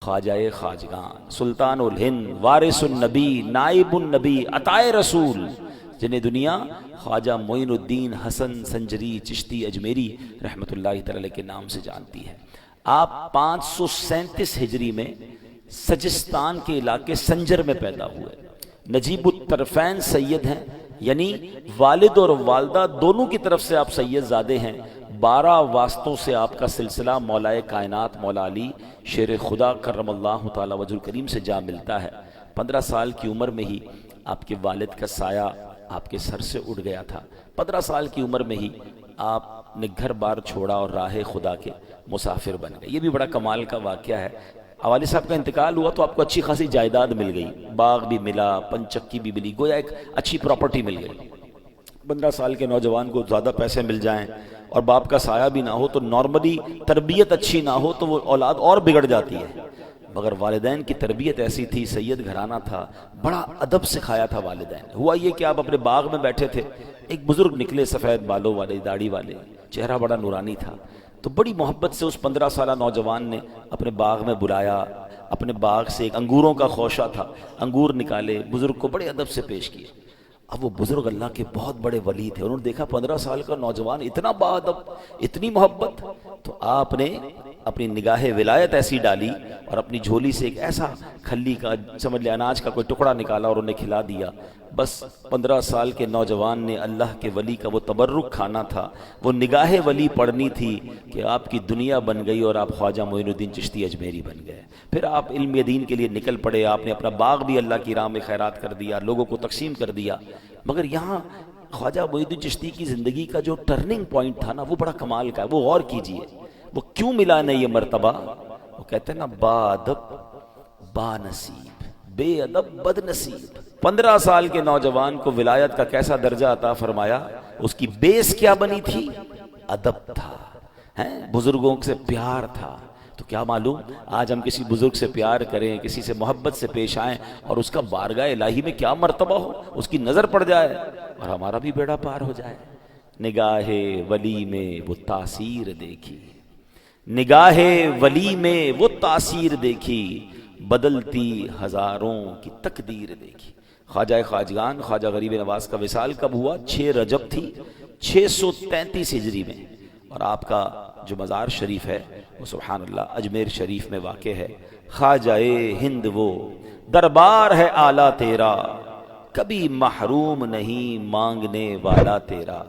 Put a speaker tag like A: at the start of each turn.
A: خواجہ خواجگان، سلطان الہند، وارث النبی، نائب النبی، عطائے رسول، جنہیں دنیا خواجہ معین الدین حسن سنجری چشتی اجمیری رحمۃ اللہ تعالی کے نام سے جانتی ہے۔ آپ 537 ہجری میں سجستان کے علاقے سنجر میں پیدا ہوئے۔ نجیب الطرفین سید ہیں، یعنی والد اور والدہ دونوں کی طرف سے آپ سید زادے ہیں۔ 12 واسطوں سے آپ کا سلسلہ مولائے کائنات مولا علی شیر خدا کرم اللہ تعالی وجہ کریم سے جا ملتا ہے۔ 15 سال کی عمر میں ہی آپ کے والد کا سایہ آپ کے سر سے اڑ گیا تھا۔ 15 سال کی عمر میں ہی آپ نے گھر بار چھوڑا اور راہ خدا کے مسافر بن گئے۔ یہ بھی بڑا کمال کا واقعہ ہے۔ والد صاحب کا انتقال ہوا تو آپ کو اچھی خاصی جائیداد مل گئی، باغ بھی ملا، پنچکی بھی ملی، گویا ایک اچھی پراپرٹی مل گئی۔ 15 سال کے نوجوان کو زیادہ پیسے مل جائیں اور باپ کا سایہ بھی نہ ہو تو نارملی تربیت اچھی نہ ہو تو وہ اولاد اور بگڑ جاتی ہے، مگر والدین کی تربیت ایسی تھی، سید گھرانہ تھا، بڑا ادب سکھایا تھا والدین۔ ہوا یہ کہ آپ اپنے باغ میں بیٹھے تھے، ایک بزرگ نکلے سفید بالوں والے، داڑھی والے، چہرہ بڑا نورانی تھا، تو بڑی محبت سے اس 15 سالہ نوجوان نے اپنے باغ میں بلایا۔ اپنے باغ سے ایک انگوروں کا خوشہ تھا، انگور نکالے، بزرگ کو بڑے ادب سے پیش کیے۔ اب وہ بزرگ اللہ کے بہت بڑے ولی تھے، انہوں نے دیکھا 15 سال کا نوجوان اتنا باادب، اتنی محبت، تو آپ نے اپنی نگاہ ولایت ایسی ڈالی اور اپنی جھولی سے ایک ایسا کھلی کا سمجھ لے اناج کا کوئی ٹکڑا نکالا اور انہیں کھلا دیا۔ بس 15 سال کے نوجوان نے اللہ کے ولی کا وہ تبرک کھانا تھا، وہ نگاہ ولی پڑھنی تھی کہ آپ کی دنیا بن گئی اور آپ خواجہ معین الدین چشتی اجمیری بن گئے۔ پھر آپ علم دین کے لیے نکل پڑے، آپ نے اپنا باغ بھی اللہ کی راہ میں خیرات کر دیا، لوگوں کو تقسیم کر دیا۔ مگر یہاں خواجہ معین الدین چشتی کی زندگی کا جو ٹرننگ پوائنٹ تھا نا، وہ بڑا کمال کا ہے، وہ غور کیجئے، وہ کیوں ملا نہیں یہ مرتبہ؟ وہ کہتے ہیں نا، با ادب با نصیب، بے ادب بد نصیب۔ 15 سال کے نوجوان کو ولایت کا کیسا درجہ عطا فرمایا، اس کی بیس کیا بنی تھی؟ ادب تھا، بزرگوں سے پیار تھا۔ تو کیا معلوم آج ہم کسی بزرگ سے پیار کریں، کسی سے محبت سے پیش آئیں اور اس کا بارگاہ الہی میں کیا مرتبہ ہو، اس کی نظر پڑ جائے اور ہمارا بھی بیڑا پار ہو جائے۔ نگاہ ولی میں وہ تاثیر دیکھی، نگاہ ولی میں وہ تاثیر دیکھی، بدلتی ہزاروں کی تقدیر دیکھی۔ خواجہ خواجگان خواجہ غریب نواز کا وصال کب ہوا؟ 6 رجب تھی 633 ہجری میں، اور آپ کا جو مزار شریف ہے وہ سبحان اللہ اجمیر شریف میں واقع ہے۔ خواجہ ہند وہ دربار ہے اعلیٰ تیرا، کبھی محروم نہیں مانگنے والا تیرا۔